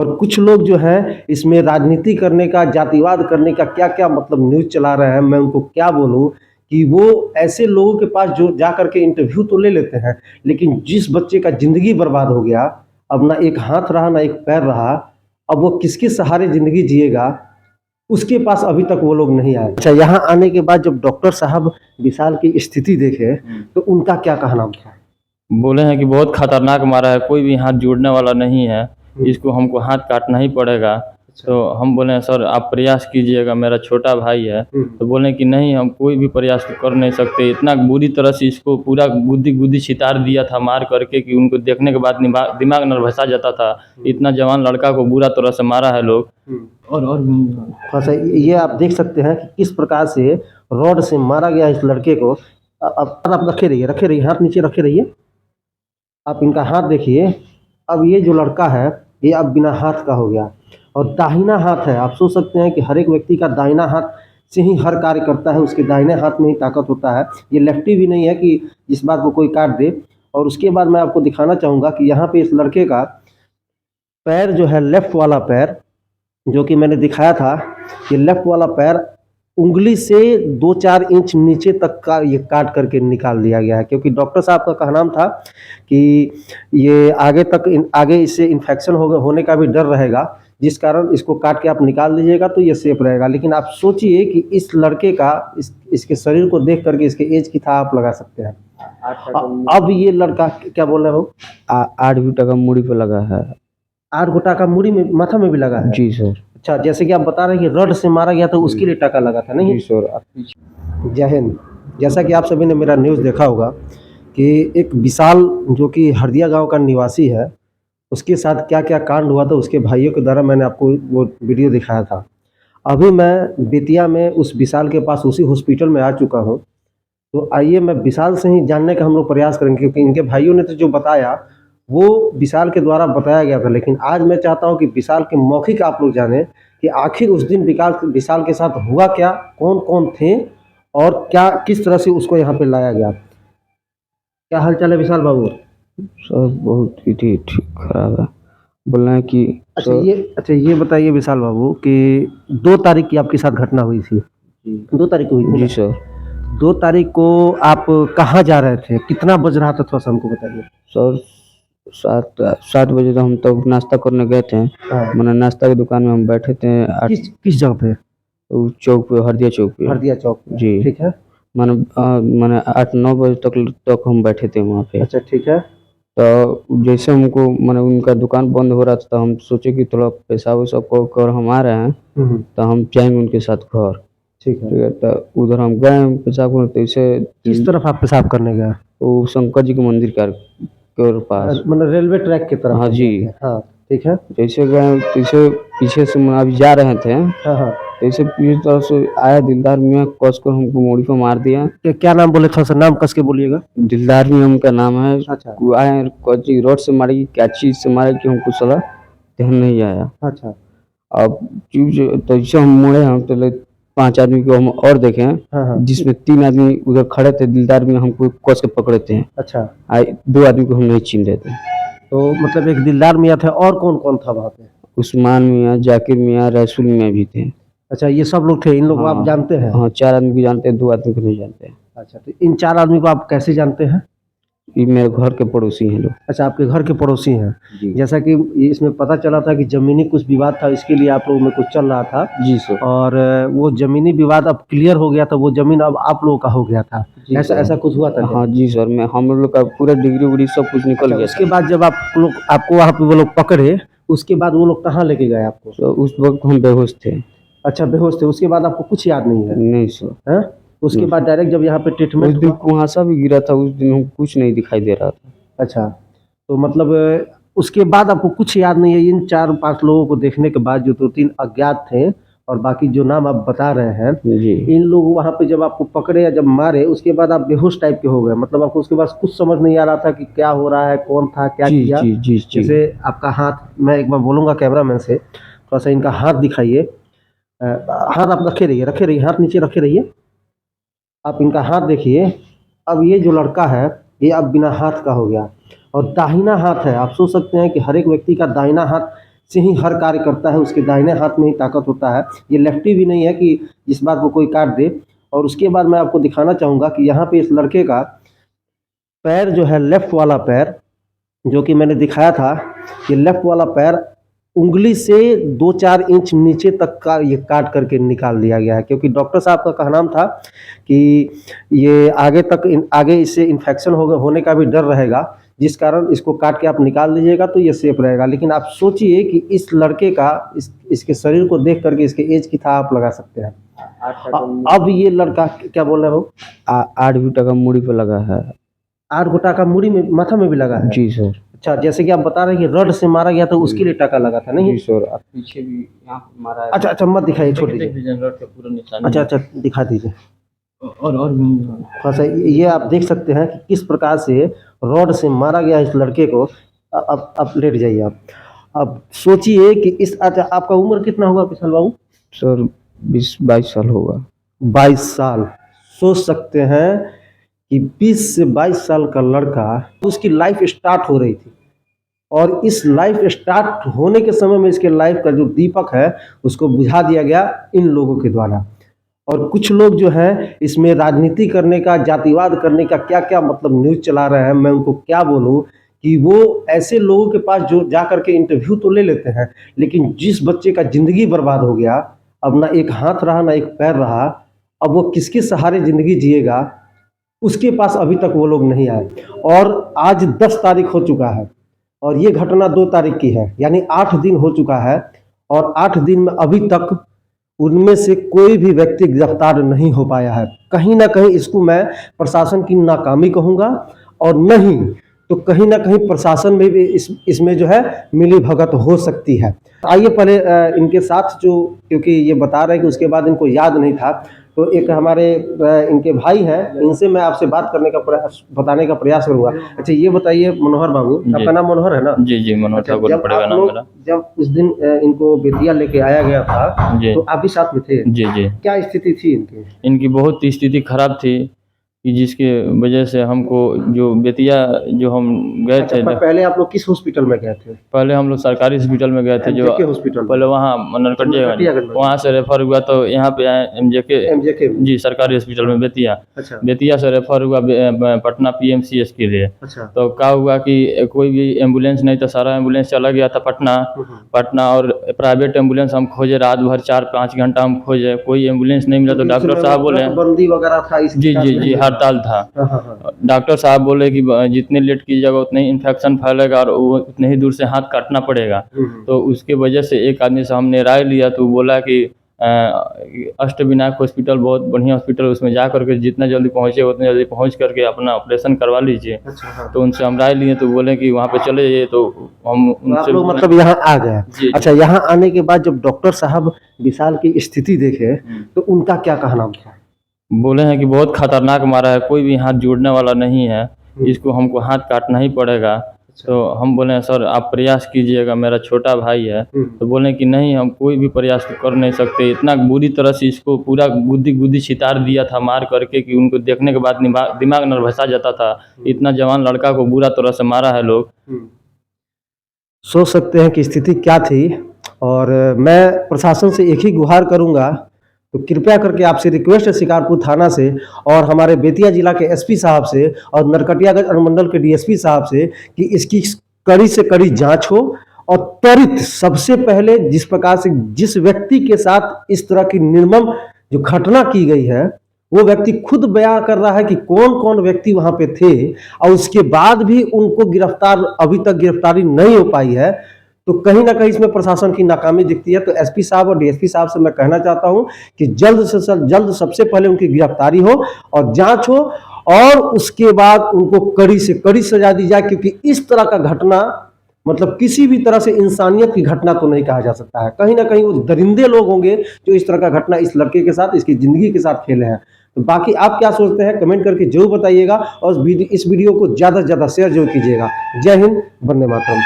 और कुछ लोग जो है इसमें राजनीति करने का, जातिवाद करने का क्या-क्या मतलब न्यूज़ चला रहे हैं, मैं उनको क्या बोलूँ कि वो ऐसे लोगों के पास जो जा कर के इंटरव्यू तो ले लेते हैं, लेकिन जिस बच्चे का ज़िंदगी बर्बाद हो गया, अब ना एक हाथ रहा, ना एक पैर रहा, अब वो किसके सहारे ज़िंदगी जिएगा, उसके पास अभी तक वो लोग नहीं आए। अच्छा, यहाँ आने के बाद जब डॉक्टर साहब विशाल की स्थिति देखे, तो उनका क्या कहना था? बोले हैं कि बहुत खतरनाक मारा है, कोई भी हाथ जोड़ने वाला नहीं है, हुँ। इसको हमको हाथ काटना ही पड़ेगा। अच्छा। तो हम बोले हैं सर आप प्रयास कीजिएगा, मेरा छोटा भाई है। हुँ। तो बोले कि नहीं हम कोई भी प्रयास कर नहीं सकते, इतना बुरी तरह से इसको पूरा गुद्दी छितार दिया था मार करके कि उनको देखने के बाद दिमाग नर्वसा जाता था। इतना जवान लड़का को बुरा तरह से मारा है लोग। और भी थोड़ा-सा ये आप देख सकते हैं कि किस प्रकार से रॉड से मारा गया इस लड़के को। अब आप रखे रहिए, हाथ नीचे रखे रहिए। आप इनका हाथ देखिए, अब ये जो लड़का है, ये अब बिना हाथ का हो गया और दाहिना हाथ है। आप सोच सकते हैं कि हर एक व्यक्ति का दाहिना हाथ से ही हर कार्य करता है, उसके दाहिने हाथ में ही ताकत होता है। ये लेफ्टी भी नहीं है कि जिस बात को कोई काट दे। और उसके बाद मैं आपको दिखाना चाहूँगा कि यहाँ पे इस लड़के का पैर जो है, लेफ्ट वाला पैर, जो कि मैंने दिखाया था, ये लेफ्ट वाला पैर उँगली से 2-4 इंच नीचे तक का ये काट करके निकाल दिया गया है, क्योंकि डॉक्टर साहब का कहना था कि ये आगे इससे इन्फेक्शन होने का भी डर रहेगा, जिस कारण इसको काट के आप निकाल दीजिएगा तो ये सेफ रहेगा। लेकिन आप सोचिए कि इस लड़के का इसके शरीर को देख करके इसके एज की था आप लगा सकते हैं। अब ये लड़का क्या बोल रहे हो? 8 मूड़ी पे लगा है। 8 गो टाका मूड़ी में, माथा में भी लगा है? जी सर। अच्छा, जैसे कि आप बता रहे हैं कि रॉड से मारा गया तो उसके लिए टाका लगा था, नहीं? जी सर। जय हिंद। जैसा कि आप सभी ने मेरा न्यूज़ देखा होगा कि एक विशाल जो कि हरदिया गांव का निवासी है, उसके साथ क्या-क्या कांड हुआ था, उसके भाइयों के द्वारा मैंने आपको वो वीडियो दिखाया था। अभी मैं बेतिया में उस विशाल के पास उसी हॉस्पिटल में आ चुका हूँ। तो आइए मैं विशाल से ही जानने का हम लोग प्रयास करेंगे, क्योंकि इनके भाइयों ने तो जो बताया वो विशाल के द्वारा बताया गया था। लेकिन आज मैं चाहता हूँ कि विशाल के मौखिक आप लोग जानें कि आखिर उस दिन विशाल के साथ हुआ क्या, कौन-कौन थे और क्या किस तरह से उसको यहाँ पे लाया गया। क्या हाल-चाल है विशाल बाबू? सर बहुत ही ठीक खराब है। बोल रहे हैं कि अच्छा ये बताइए विशाल बाबू कि 2 तारीख की आपके साथ घटना हुई थी। 2 तारीख को हुई थी जी ना? सर। 2 तारीख को आप कहाँ जा रहे थे? कितना बज रहा था, थोड़ा-सा हमको बताइए? सर 7 बजे तो हम तब नाश्ता करने गए थे। हाँ। माने नाश्ता की दुकान में हम बैठे थे। किस जगह पे? उस चौक पे, हरदिया चौक पे। हरदिया चौक पे। जी। ठीक है। माने 8-9 बजे तक हम बैठे थे वहाँ पे। अच्छा, ठीक है। तो जैसे हमको माने उनका दुकान बंद हो रहा था, तो हम सोचे कि थोड़ा पेशाब-वेशाब कर हम आ रहे हैं, तो हम जाएँगे उनके साथ घर। ठीक है। ठीक है, तो उधर हम गए पेशाब करने, तो ऐसे किस तरफ आप पेशाब करने गए? वो शंकर जी के मंदिर के पास। मतलब रेलवे ट्रैक की तरफ हाँ से जी। गए थे। हाँ, ठीक है। जैसे गए तैसे पीछे से अभी जा रहे थे, हाँ, हाँ। तैसे पीछे तरफ से आया दिलदार मियाँ, कस कर हमको मूड़ी पे मार दिया। क्या नाम बोले, थोड़ा-सा नाम कस के बोलिएगा? दिलदार मियाँ उनका नाम है। अच्छा। वो आए कस जी रॉड से मारे, क्या चीज़ से मारे कि हमको साला ध्यान नहीं आया। अच्छा। अब तैसे हम मुड़े, हम तो 5 आदमी को हम और देखे, हाँ, हाँ। जिसमें 3 आदमी उधर खड़े थे, दिलदार मियाँ हमको कस के पकड़े थे। अच्छा। 2 आदमी को हम नहीं छीन रहे थे। तो मतलब एक दिलदार मियाँ थे और कौन-कौन था वहाँ पे? उस्मान मियाँ, जाकिर मियाँ, रसूल मियाँ भी थे। अच्छा, ये सब लोग थे, इन लोगों को आप जानते हैं? हाँ, 4 आदमी को जानते हैं, 2 आदमी को नहीं जानते हैं। अच्छा, तो इन 4 आदमी को आप कैसे जानते हैं? ये मेरे घर के पड़ोसी हैं लोग। अच्छा, आपके घर के पड़ोसी हैं। जी। जैसा कि इसमें पता चला था कि ज़मीनी कुछ विवाद था, इसके लिए आप लोगों में कुछ चल रहा था। जी सर। और वो ज़मीनी विवाद अब क्लियर हो गया था, वो ज़मीन अब आप लोगों का हो गया था। ऐसा कुछ हुआ था क्या? हाँ जी सर, हम लोग का पूरा डिग्री-उग्री सब कुछ निकल अच्छा, गया उसके था। बाद जब आपको वहाँ पे वो लोग पकड़े, उसके बाद वो लोग कहाँ लेके गए आपको? तो उस वक़्त हम बेहोश थे। अच्छा, बेहोश थे, उसके बाद आपको कुछ याद नहीं है? नहीं सर। हैं? उसके बाद डायरेक्ट जब यहाँ पे उस ट्रीटमेंट दिन हुआ। कुहासा भी गिरा था, उस दिन हमको कुछ नहीं दिखाई दे रहा था। अच्छा, तो मतलब उसके बाद आपको कुछ याद नहीं है। इन 4-5 लोगों को देखने के बाद जो 2-3 अज्ञात थे और बाकी जो नाम आप बता रहे हैं, जी। इन लोग वहाँ पे जब आपको पकड़े या जब मारे, उसके बाद आप बेहोश टाइप के हो गए। मतलब आपको उसके बाद कुछ समझ नहीं आ रहा था कि क्या हो रहा है, कौन था, क्या जी, किया? जी, जी, जी। जैसे आपका हाथ, मैं एक बार बोलूँगा कैमरामैन से, थोड़ा-सा इनका हाथ दिखाइए। हाथ आप रखे रहिए, हाथ नीचे रखे रहिए। आप इनका हाथ देखिए, अब ये जो लड़का है, ये अब बिना हाथ का हो गया और दाहिना हाथ है। आप सोच सकते हैं कि हर एक व्यक्ति का दाहिना हाथ से ही हर कार्य करता है, उसके दाहिने हाथ में ही ताकत होता है। ये लेफ्टी भी नहीं है कि जिस बात को कोई काट दे। और उसके बाद मैं आपको दिखाना चाहूँगा कि यहाँ पे इस लड़के का पैर जो है, लेफ्ट वाला पैर जो कि मैंने दिखाया था, ये लेफ्ट वाला पैर उंगली से 2-4 इंच नीचे तक का ये काट करके निकाल दिया गया है, क्योंकि डॉक्टर साहब का कहना था कि ये आगे इससे इन्फेक्शन होने का भी डर रहेगा, जिस कारण इसको काट के आप निकाल दीजिएगा तो ये सेफ रहेगा। लेकिन आप सोचिए कि इस लड़के का इसके शरीर को देख करके इसके एज की था आप लगा सकते हैं। अब ये लड़का क्या बोल रहे हो? 8 बीटा का मूड़ी पे लगा है। 8 गोटा का मूड़ी में, माथा में भी लगा है? जी सर। अच्छा, जैसे कि आप बता रहे हैं कि रड से मारा गया था, उसके लिए टाका लगा था, नहीं? जी सर, अब पीछे भी यहाँ पे मारा है। अच्छा, मत दिखाइए, छोड़ दीजिए। पूरा निशान अच्छा, दिखा दीजिए। और भी अच्छा, ये आप देख सकते हैं कि किस प्रकार से रॉड से मारा गया इस लड़के को। अब लेट जाइए आप। अब सोचिए कि अच्छा, आपका उम्र कितना होगा विशाल बाबू? सर 20-22 साल होगा। 22 साल। सोच सकते हैं कि 20 से 22 साल का लड़का, उसकी लाइफ स्टार्ट हो रही थी, और इस लाइफ स्टार्ट होने के समय में इसके लाइफ का जो दीपक है उसको बुझा दिया गया इन लोगों के द्वारा। और कुछ लोग जो हैं इसमें राजनीति करने का, जातिवाद करने का क्या क्या मतलब न्यूज़ चला रहे हैं। मैं उनको क्या बोलूं कि वो ऐसे लोगों के पास जो जा करके इंटरव्यू तो ले लेते हैं, लेकिन जिस बच्चे का ज़िंदगी बर्बाद हो गया, अब ना एक हाथ रहा ना एक पैर रहा, अब वो किसके सहारे ज़िंदगी जिएगा, उसके पास अभी तक वो लोग नहीं आए। और आज 10 तारीख हो चुका है और ये घटना 2 तारीख की है, यानी 8 दिन हो चुका है। और 8 दिन में अभी तक उनमें से कोई भी व्यक्ति गिरफ्तार नहीं हो पाया है। कहीं ना कहीं इसको मैं प्रशासन की नाकामी कहूँगा, और नहीं तो कहीं ना कहीं प्रशासन में भी इसमें जो है मिली भगत हो सकती है। आइए पहले इनके साथ जो, क्योंकि ये बता रहे हैं कि उसके बाद इनको याद नहीं था, तो एक हमारे इनके भाई हैं, इनसे मैं आपसे बात करने का बताने का प्रयास करूँगा। अच्छा, ये बताइए मनोहर बाबू, आपका नाम मनोहर है ना? जी, मनोहर ठाकुर पड़ेगा नाम मेरा। जब उस दिन इनको बेतिया लेके आया गया था, तो आप भी साथ में थे? जी। क्या स्थिति थी इनकी बहुत स्थिति खराब थी, कि जिसके वजह से हमको जो बेतिया जो हम गए थे। पहले आप लोग किस हॉस्पिटल में गए थे? पहले हम लोग सरकारी हॉस्पिटल में गए थे, जो हॉस्पिटल पहले वहाँ नरकटियागंज, वहाँ से रेफर हुआ तो यहाँ पे आए एमजेके जी, सरकारी हॉस्पिटल में बेतिया। अच्छा। बेतिया से रेफर हुआ पटना PMCH के लिए। अच्छा। तो क्या हुआ कि कोई भी एम्बुलेंस नहीं था, सारा एम्बुलेंस चला गया था पटना, और प्राइवेट एम्बुलेंस हम खोजे, रात भर 4-5 घंटा हम खोजे, कोई एम्बुलेंस नहीं मिला। तो डॉक्टर साहब बोले बंदी वगैरह था? जी, हड़ताल था। डॉक्टर साहब बोले कि जितने लेट कीजिएगा उतने ही इन्फेक्शन फैलेगा और उतने ही दूर से हाथ काटना पड़ेगा। तो उसके वजह से एक आदमी से हमने राय लिया, तो बोला कि अष्टविनायक हॉस्पिटल बहुत बढ़िया हॉस्पिटल, उसमें जा करके जितना जल्दी पहुँचे उतने जल्दी पहुँच करके अपना ऑपरेशन करवा लीजिए। तो उनसे हम राय लिए, तो बोले कि वहाँ पे चले जाइए। तो हम उनसे मतलब यहाँ आ गए। अच्छा, यहाँ आने के बाद जब डॉक्टर साहब विशाल की स्थिति देखे तो उनका क्या कहना था? बोले हैं कि बहुत खतरनाक मारा है, कोई भी हाथ जोड़ने वाला नहीं है, इसको हमको हाथ काटना ही पड़ेगा। तो हम बोले हैं सर आप प्रयास कीजिएगा, मेरा छोटा भाई है। तो बोले कि नहीं, हम कोई भी प्रयास कर नहीं सकते, इतना बुरी तरह से इसको पूरा गुद्दी छितार दिया था मार करके कि उनको देखने के बाद दिमाग नर्वसा जाता था। इतना जवान लड़का को बुरा तरह से मारा है लोग। सोच सकते हैं कि स्थिति क्या थी। और मैं प्रशासन से एक ही गुहार करूंगा, तो कृपया करके आपसे रिक्वेस्ट है शिकारपुर थाना से और हमारे बेतिया जिला के SP साहब से और नरकटियागंज अनुमंडल के DSP साहब से कि इसकी कड़ी से कड़ी जांच हो, और त्वरित सबसे पहले जिस प्रकार से जिस व्यक्ति के साथ इस तरह की निर्मम जो घटना की गई है, वो व्यक्ति खुद बयां कर रहा है कि कौन कौन व्यक्ति वहां पे थे, और उसके बाद भी उनको अभी तक गिरफ्तारी नहीं हो पाई है। तो कहीं ना कहीं इसमें प्रशासन की नाकामी दिखती है। तो SP साहब और DSP साहब से मैं कहना चाहता हूं कि जल्द से जल्द सबसे पहले उनकी गिरफ्तारी हो और जांच हो, और उसके बाद उनको कड़ी से कड़ी सजा दी जाए, क्योंकि इस तरह का घटना मतलब किसी भी तरह से इंसानियत की घटना तो नहीं कहा जा सकता है। कहीं ना कहीं वो दरिंदे लोग होंगे जो इस तरह का घटना इस लड़के के साथ, इसकी जिंदगी के साथ खेले हैं। तो बाकी आप क्या सोचते हैं कमेंट करके जरूर बताइएगा, और इस वीडियो को ज़्यादा से ज़्यादा शेयर जरूर कीजिएगा। जय हिंद, वंदे मातरम।